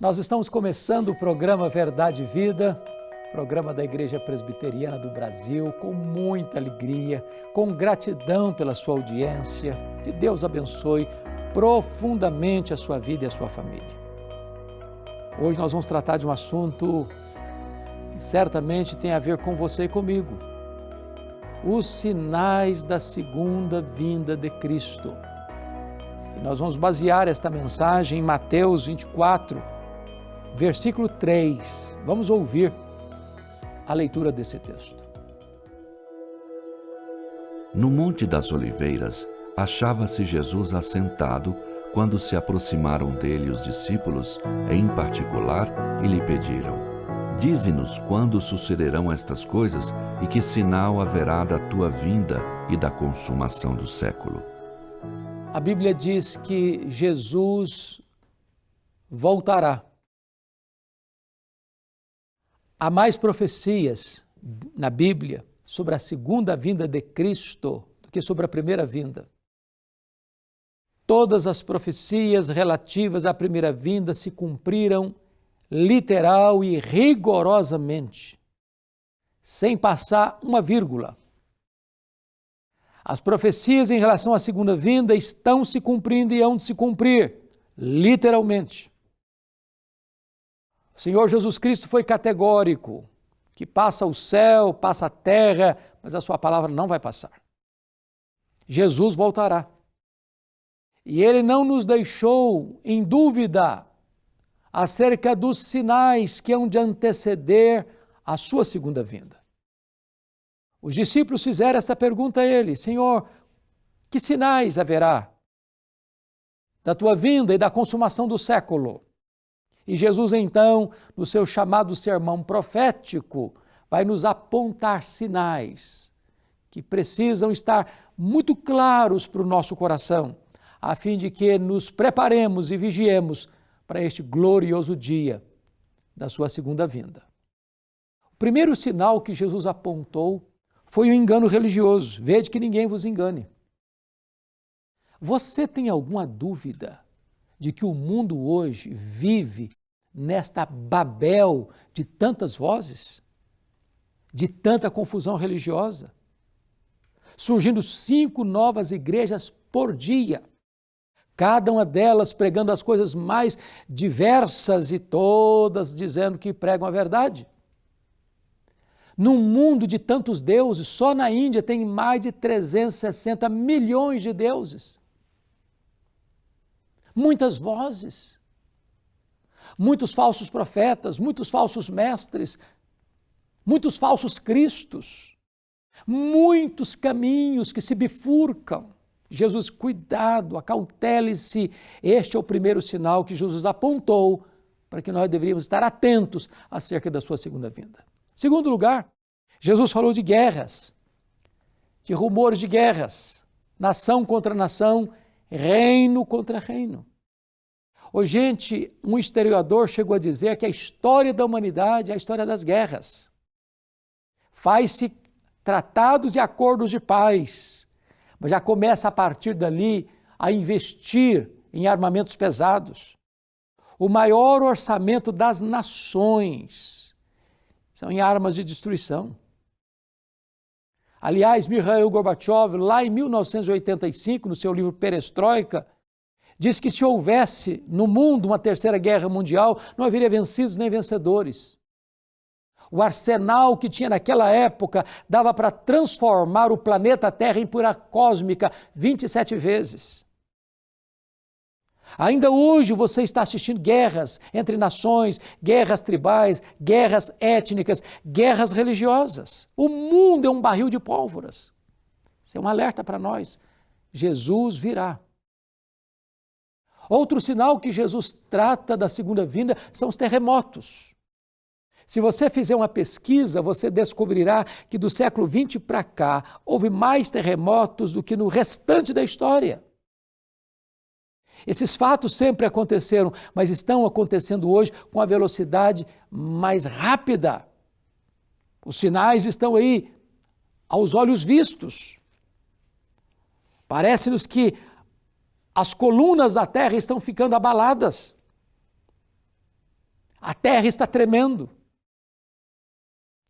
Nós estamos começando o programa Verdade e Vida, programa da Igreja Presbiteriana do Brasil, com muita alegria, com gratidão pela sua audiência. Que Deus abençoe profundamente a sua vida e a sua família. Hoje nós vamos tratar de um assunto que certamente tem a ver com você e comigo. Os sinais da segunda vinda de Cristo. E nós vamos basear esta mensagem em Mateus 24, versículo 3. Vamos ouvir a leitura desse texto. No Monte das Oliveiras, achava-se Jesus assentado quando se aproximaram dele os discípulos, em particular, e lhe pediram: Dize-nos quando sucederão estas coisas e que sinal haverá da tua vinda e da consumação do século. A Bíblia diz que Jesus voltará. Há mais profecias na Bíblia sobre a segunda vinda de Cristo do que sobre a primeira vinda. Todas as profecias relativas à primeira vinda se cumpriram literal e rigorosamente, sem passar uma vírgula. As profecias em relação à segunda vinda estão se cumprindo e hão de se cumprir, literalmente. O Senhor Jesus Cristo foi categórico, que passa o céu, passa a terra, mas a sua palavra não vai passar. Jesus voltará. E Ele não nos deixou em dúvida acerca dos sinais que hão de anteceder a sua segunda vinda. Os discípulos fizeram esta pergunta a Ele: Senhor, que sinais haverá da tua vinda e da consumação do século? E Jesus, então, no seu chamado sermão profético, vai nos apontar sinais que precisam estar muito claros para o nosso coração, a fim de que nos preparemos e vigiemos para este glorioso dia da sua segunda vinda. O primeiro sinal que Jesus apontou foi o engano religioso. Vede que ninguém vos engane. Você tem alguma dúvida de que o mundo hoje vive nesta Babel de tantas vozes, de tanta confusão religiosa, surgindo 5 novas igrejas por dia, cada uma delas pregando as coisas mais diversas e todas dizendo que pregam a verdade? Num mundo de tantos deuses, só na Índia tem mais de 360 milhões de deuses. Muitas vozes, muitos falsos profetas, muitos falsos mestres, muitos falsos cristos, muitos caminhos que se bifurcam. Jesus, cuidado, acautele-se. Este é o primeiro sinal que Jesus apontou para que nós deveríamos estar atentos acerca da sua segunda vinda. Segundo lugar, Jesus falou de guerras, de rumores de guerras, nação contra nação, reino contra reino. Ô, gente, um historiador chegou a dizer que a história da humanidade é a história das guerras. Faz-se tratados e acordos de paz, mas já começa a partir dali a investir em armamentos pesados. O maior orçamento das nações são em armas de destruição. Aliás, Mikhail Gorbachev, lá em 1985, no seu livro Perestroika, diz que se houvesse no mundo uma terceira guerra mundial, não haveria vencidos nem vencedores. O arsenal que tinha naquela época dava para transformar o planeta Terra em poeira cósmica 27 vezes. Ainda hoje você está assistindo guerras entre nações, guerras tribais, guerras étnicas, guerras religiosas. O mundo é um barril de pólvoras. Isso é um alerta para nós. Jesus virá. Outro sinal que Jesus trata da segunda vinda são os terremotos. Se você fizer uma pesquisa, você descobrirá que do século XX para cá houve mais terremotos do que no restante da história. Esses fatos sempre aconteceram, mas estão acontecendo hoje com a velocidade mais rápida. Os sinais estão aí, aos olhos vistos. Parece-nos que as colunas da terra estão ficando abaladas. A terra está tremendo.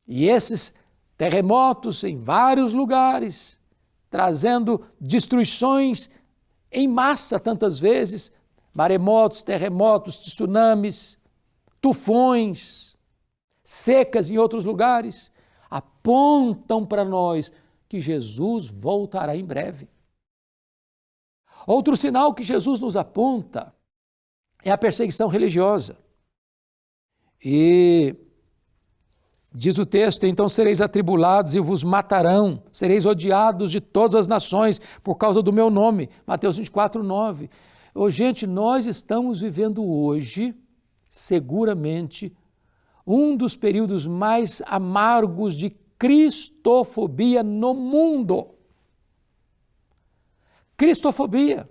E esses terremotos em vários lugares, trazendo destruições em massa tantas vezes, maremotos, terremotos, tsunamis, tufões, secas em outros lugares, apontam para nós que Jesus voltará em breve. Outro sinal que Jesus nos aponta é a perseguição religiosa. E diz o texto, então sereis atribulados e vos matarão, sereis odiados de todas as nações por causa do meu nome. Mateus 24, 9. Gente, nós estamos vivendo hoje, seguramente, um dos períodos mais amargos de cristofobia no mundo. Cristofobia.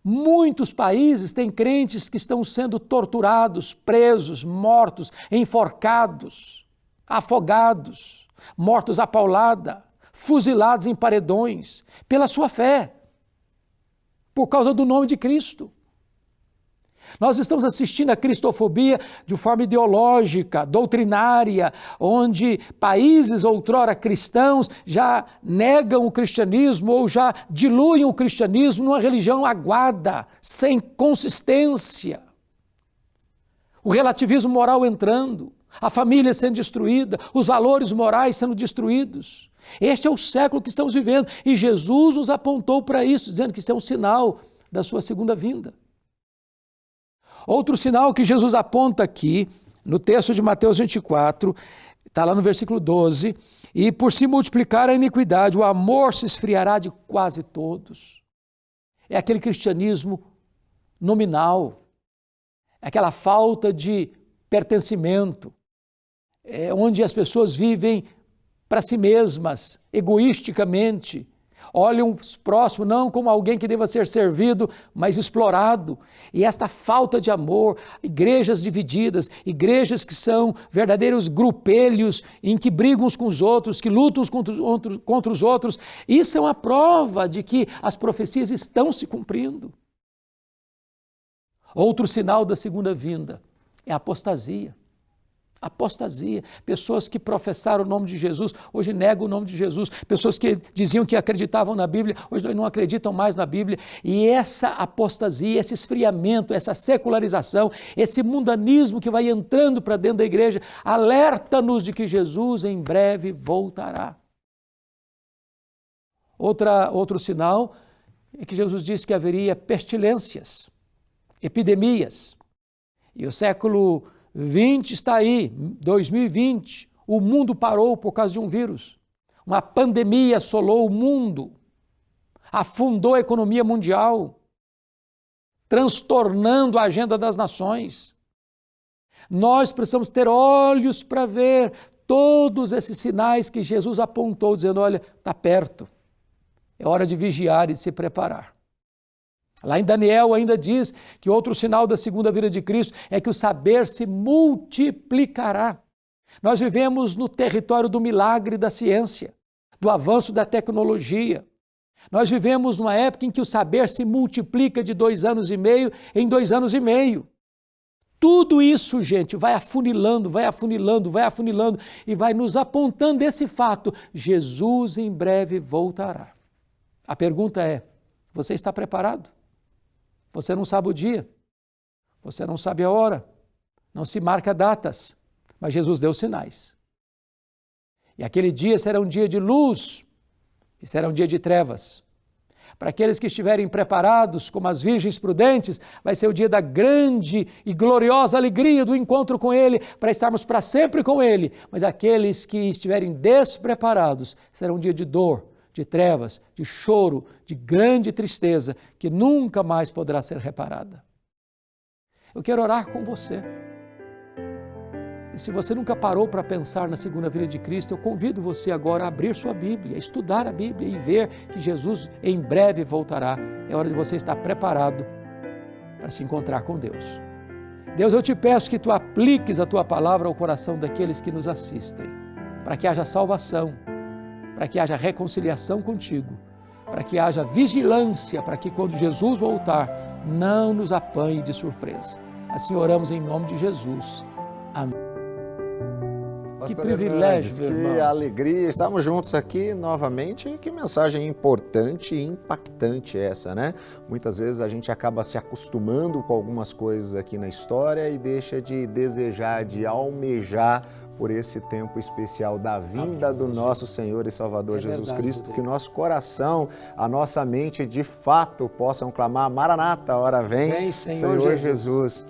Muitos países têm crentes que estão sendo torturados, presos, mortos, enforcados, afogados, mortos à paulada, fuzilados em paredões, pela sua fé, por causa do nome de Cristo. Nós estamos assistindo a cristofobia de forma ideológica, doutrinária, onde países outrora cristãos já negam o cristianismo ou já diluem o cristianismo numa religião aguada, sem consistência. O relativismo moral entrando, a família sendo destruída, os valores morais sendo destruídos. Este é o século que estamos vivendo e Jesus nos apontou para isso, dizendo que isso é um sinal da sua segunda vinda. Outro sinal que Jesus aponta aqui, no texto de Mateus 24, está lá no versículo 12, e por se multiplicar a iniquidade, o amor se esfriará de quase todos. É aquele cristianismo nominal, é aquela falta de pertencimento, onde as pessoas vivem para si mesmas, egoisticamente, olham os próximos não como alguém que deva ser servido, mas explorado. E esta falta de amor, igrejas divididas, igrejas que são verdadeiros grupelhos em que brigam uns com os outros, que lutam uns contra os outros, isso é uma prova de que as profecias estão se cumprindo. Outro sinal da segunda vinda é a apostasia. Apostasia, pessoas que professaram o nome de Jesus, hoje negam o nome de Jesus, pessoas que diziam que acreditavam na Bíblia, hoje não acreditam mais na Bíblia, e essa apostasia, esse esfriamento, essa secularização, esse mundanismo que vai entrando para dentro da igreja, alerta-nos de que Jesus em breve voltará. Outro sinal é que Jesus disse que haveria pestilências, epidemias, e o século 20 está aí, 2020, o mundo parou por causa de um vírus. Uma pandemia assolou o mundo, afundou a economia mundial, transtornando a agenda das nações. Nós precisamos ter olhos para ver todos esses sinais que Jesus apontou, dizendo, olha, está perto, é hora de vigiar e de se preparar. Lá em Daniel ainda diz que outro sinal da segunda vinda de Cristo é que o saber se multiplicará. Nós vivemos no território do milagre da ciência, do avanço da tecnologia. Nós vivemos numa época em que o saber se multiplica de 2 anos e meio em 2 anos e meio. Tudo isso, gente, vai afunilando e vai nos apontando esse fato. Jesus em breve voltará. A pergunta é, você está preparado? Você não sabe o dia, você não sabe a hora, não se marca datas, mas Jesus deu sinais. E aquele dia será um dia de luz e será um dia de trevas. Para aqueles que estiverem preparados, como as virgens prudentes, vai ser o dia da grande e gloriosa alegria do encontro com Ele, para estarmos para sempre com Ele. Mas aqueles que estiverem despreparados, será um dia de dor, de trevas, de choro, de grande tristeza, que nunca mais poderá ser reparada. Eu quero orar com você. E se você nunca parou para pensar na segunda vinda de Cristo, eu convido você agora a abrir sua Bíblia, a estudar a Bíblia e ver que Jesus em breve voltará. É hora de você estar preparado para se encontrar com Deus. Deus, eu te peço que tu apliques a tua palavra ao coração daqueles que nos assistem, para que haja salvação, para que haja reconciliação contigo, para que haja vigilância, para que quando Jesus voltar, não nos apanhe de surpresa. Assim oramos em nome de Jesus. Amém. Que Pastor privilégio, Hernandes, meu que irmão. alegria. Estamos juntos aqui novamente. E que mensagem importante e impactante essa, né? Muitas vezes a gente acaba se acostumando com algumas coisas aqui na história e deixa de desejar, de almejar por esse tempo especial da vinda do nosso Senhor e Salvador Jesus verdade, Cristo, Rodrigo. que o nosso coração, a nossa mente de fato possam clamar: Maranata, hora vem, Vem, Senhor Jesus.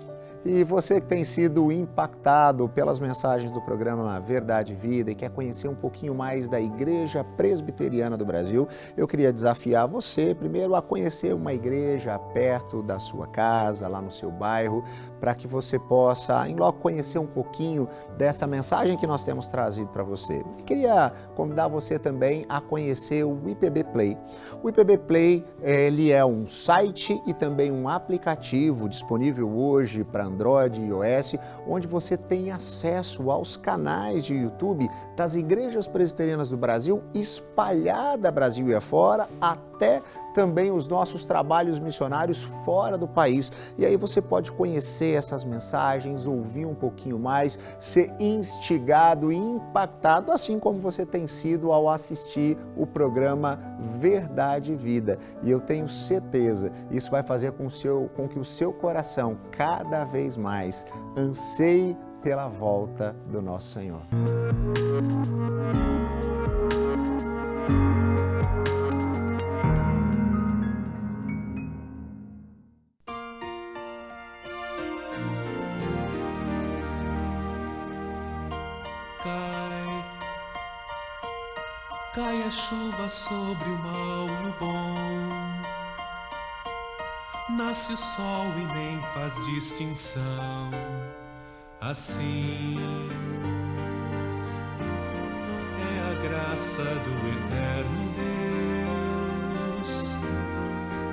E você que tem sido impactado pelas mensagens do programa Verdade e Vida e quer conhecer um pouquinho mais da Igreja Presbiteriana do Brasil, eu queria desafiar você primeiro a conhecer uma igreja perto da sua casa, lá no seu bairro, para que você possa, em loco, conhecer um pouquinho dessa mensagem que nós temos trazido para você. E queria convidar você também a conhecer o IPB Play. O IPB Play, ele é um site e também um aplicativo disponível hoje para Android e iOS, onde você tem acesso aos canais de YouTube das igrejas presbiterianas do Brasil, espalhada Brasil e afora, até também os nossos trabalhos missionários fora do país. E aí você pode conhecer essas mensagens, ouvir um pouquinho mais, ser instigado e impactado, assim como você tem sido ao assistir o programa Verdade e Vida. E eu tenho certeza, isso vai fazer com que o seu coração cada vez mais anseie pela volta do nosso Senhor. Cai a chuva sobre o mal e o bom, nasce o sol e nem faz distinção. Assim é a graça do eterno Deus,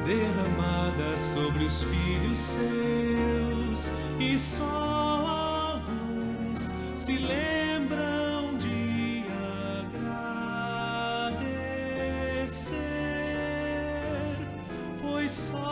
derramada sobre os filhos seus, e só alguns se lembram de agradecer, pois só